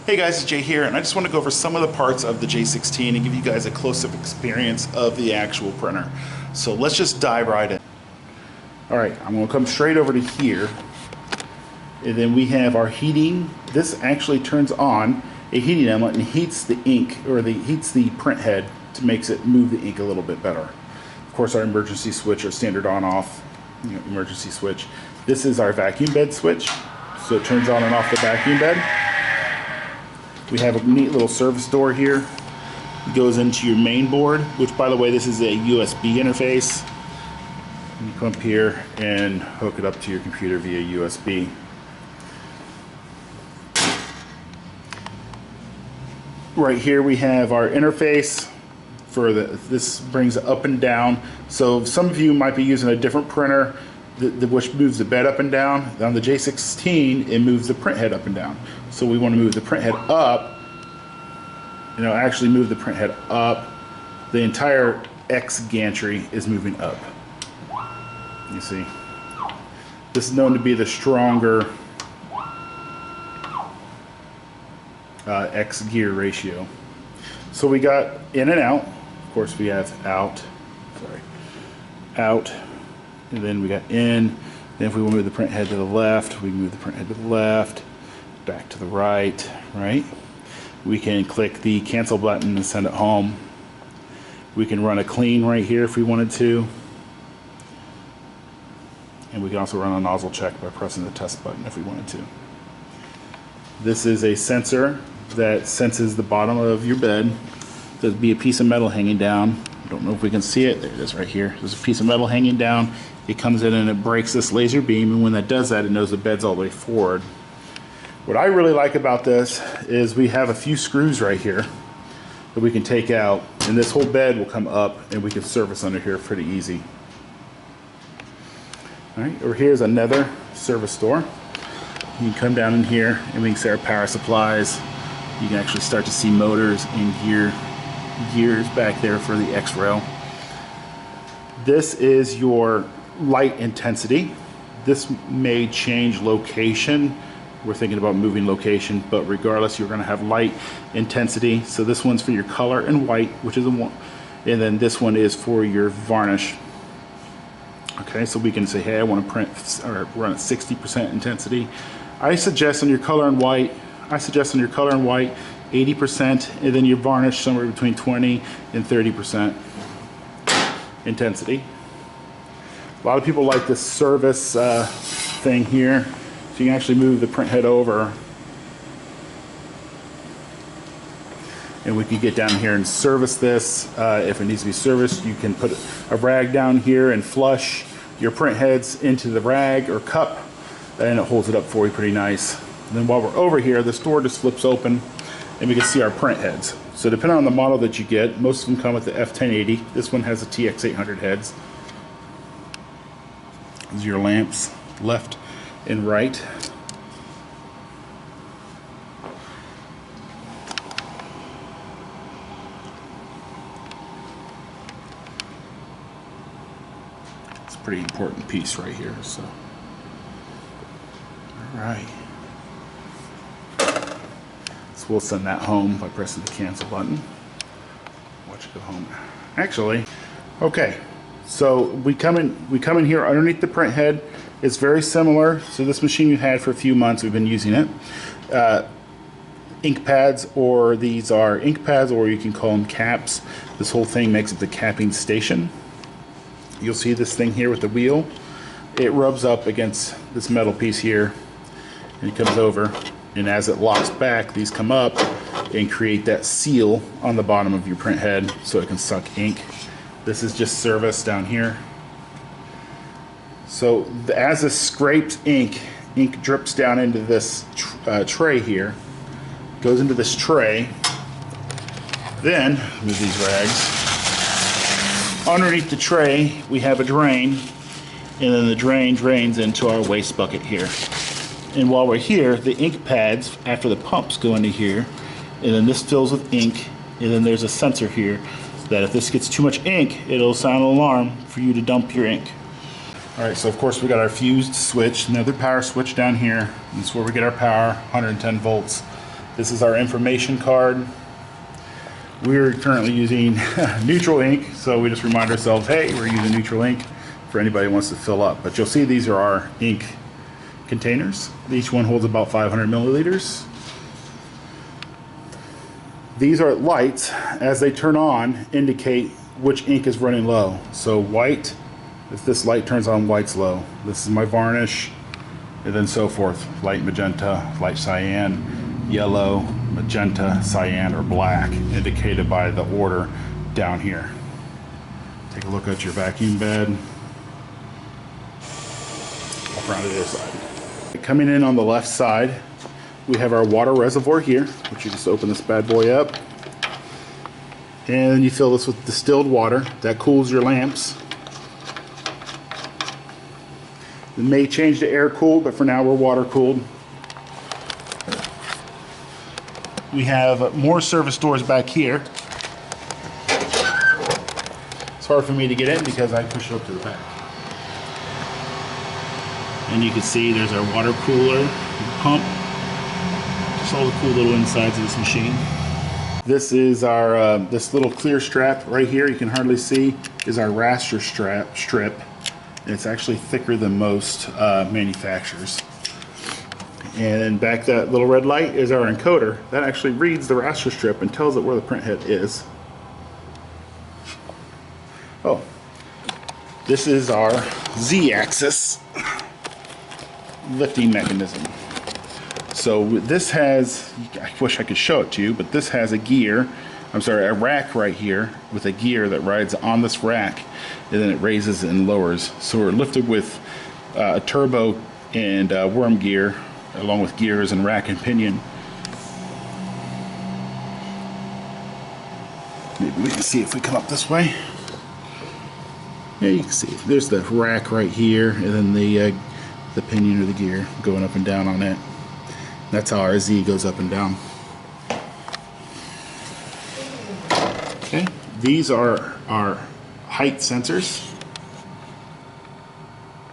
Hey guys, it's Jay here, and I just want to go over some of the parts of the J16 and give you guys a close-up experience of the actual printer. So let's just dive right in. Alright, I'm going to come straight over to here, and then we have our heating. This actually turns on a heating element and heats the ink, or heats the print head to makes it move the ink a little bit better. Of course, our emergency switch, our standard on-off emergency switch. This is our vacuum bed switch, so it turns on and off the vacuum bed. We have a neat little service door here. It goes into your main board, which, by the way, this is a USB interface. You come up here and hook it up to your computer via USB. Right here we have our interface for this brings it up and down. So some of you might be using a different printer which moves the bed up and down. On the J16, it moves the print head up and down. So we want to move the print head up, actually move the print head up. The entire X gantry is moving up. You see, this is known to be the stronger X gear ratio. So we got in and out. Of course, we have out, and then we got in. Then if we want to move the print head to the left, we move the print head to the left, back to the right, right? We can click the cancel button and send it home. We can run a clean right here if we wanted to. And we can also run a nozzle check by pressing the test button if we wanted to. This is a sensor that senses the bottom of your bed. There'll be a piece of metal hanging down. I don't know if we can see it. There it is right here. There's a piece of metal hanging down. It comes in and it breaks this laser beam, and when that does that, it knows the bed's all the way forward. What I really like about this is we have a few screws right here that we can take out, and this whole bed will come up and we can service under here pretty easy. Alright, over here is another service door. You can come down in here and we can see our power supplies. You can actually start to see motors and gears back there for the X-rail. This is your light intensity. This may change location. We're thinking about moving location, but regardless, you're going to have light intensity. So this one's for your color and white, which is a one, and then this one is for your varnish. Okay, so we can say, hey, I want to print or run at 60% intensity. I suggest on your color and white, 80%, and then your varnish somewhere between 20 and 30% intensity. A lot of people like this service thing here, so you can actually move the print head over, and we can get down here and service this. If it needs to be serviced, you can put a rag down here and flush your print heads into the rag or cup, and it holds it up for you pretty nice. And then while we're over here, this door just flips open and we can see our print heads. So depending on the model that you get, most of them come with the F1080. This one has the TX800 heads. These are your lamps, left and right. It's a pretty important piece right here. So, all right. So we'll send that home by pressing the cancel button. Watch it go home. Actually, okay. So we come in here underneath the print head. It's very similar. So this machine we've had for a few months. We've been using it. Ink pads, or these are ink pads, or you can call them caps. This whole thing makes up the capping station. You'll see this thing here with the wheel. It rubs up against this metal piece here, and it comes over. And as it locks back, these come up and create that seal on the bottom of your print head so it can suck ink. This is just service down here. So as this scrapes ink drips down into this tray here, goes into this tray. Then, move these rags. Underneath the tray, we have a drain, and then the drain drains into our waste bucket here. And while we're here, the ink pads, after the pumps, go into here, and then this fills with ink, and then there's a sensor here that if this gets too much ink, it'll sound an alarm for you to dump your ink. Alright, so of course we got our fused switch, another power switch down here. That's where we get our power, 110 volts. This is our information card. We're currently using neutral ink, so we just remind ourselves, hey, we're using neutral ink for anybody who wants to fill up. But you'll see these are our ink containers. Each one holds about 500 milliliters. These are lights. As they turn on, indicate which ink is running low. So white, if this light turns on, white's low. This is my varnish, and then so forth. Light magenta, light cyan, yellow, magenta, cyan, or black, indicated by the order down here. Take a look at your vacuum bed. Around to the other side. Coming in on the left side, we have our water reservoir here, which you just open this bad boy up. And you fill this with distilled water. That cools your lamps. It may change to air cooled, but for now we're water cooled. We have more service doors back here. It's hard for me to get in because I push it up to the back. And you can see there's our water cooler pump. Just all the cool little insides of this machine. This is our this little clear strap right here. You can hardly see is our raster strip. And it's actually thicker than most manufacturers. And then back that little red light is our encoder. That actually reads the raster strip and tells it where the print head is. Oh, this is our Z-axis lifting mechanism. So this has, I wish I could show it to you, but this has a gear, a rack right here with a gear that rides on this rack, and then it raises and lowers. So we're lifted with a turbo and worm gear, along with gears and rack and pinion. Maybe we can see if we come up this way. Yeah, you can see there's the rack right here, and then the pinion or the gear going up and down on it. That's how our Z goes up and down. Okay, these are our height sensors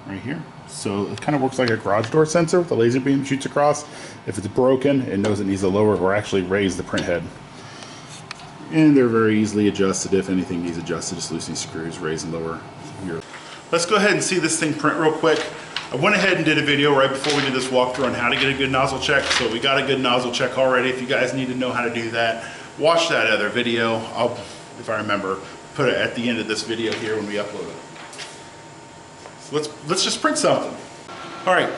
right here. So it kind of works like a garage door sensor with a laser beam that shoots across. If it's broken, it knows it needs to lower or actually raise the print head. And they're very easily adjusted. If anything needs adjusted, just loosen these screws, raise and lower. Let's go ahead and see this thing print real quick. I went ahead and did a video right before we did this walkthrough on how to get a good nozzle check. So we got a good nozzle check already. If you guys need to know how to do that, watch that other video. I'll, if I remember, put it at the end of this video here when we upload it. So let's just print something. All right,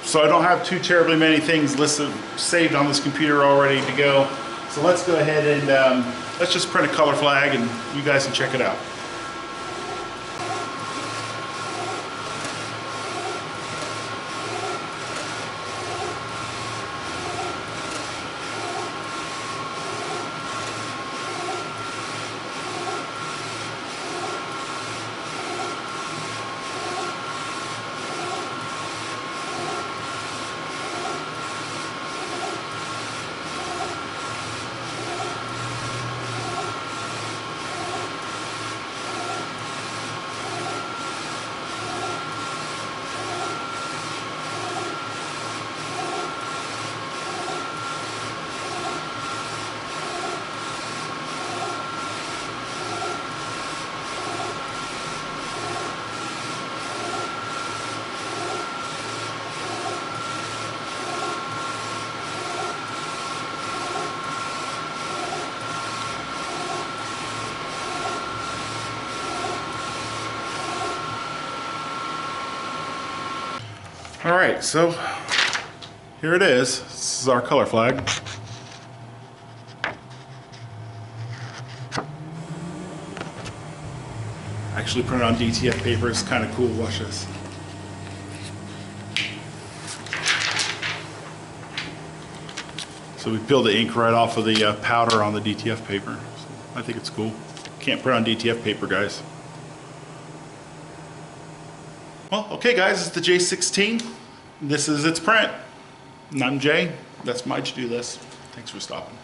so I don't have too terribly many things listed, saved on this computer all ready to go. So let's go ahead and let's just print a color flag and you guys can check it out. All right, so here it is. This is our color flag. Actually printed on DTF paper. It's kind of cool. Watch this. So we peeled the ink right off of the powder on the DTF paper. So I think it's cool. Can't print on DTF paper, guys. Well, okay guys, it's the J16. This is its print. And I'm Jay. That's my to-do list. Thanks for stopping.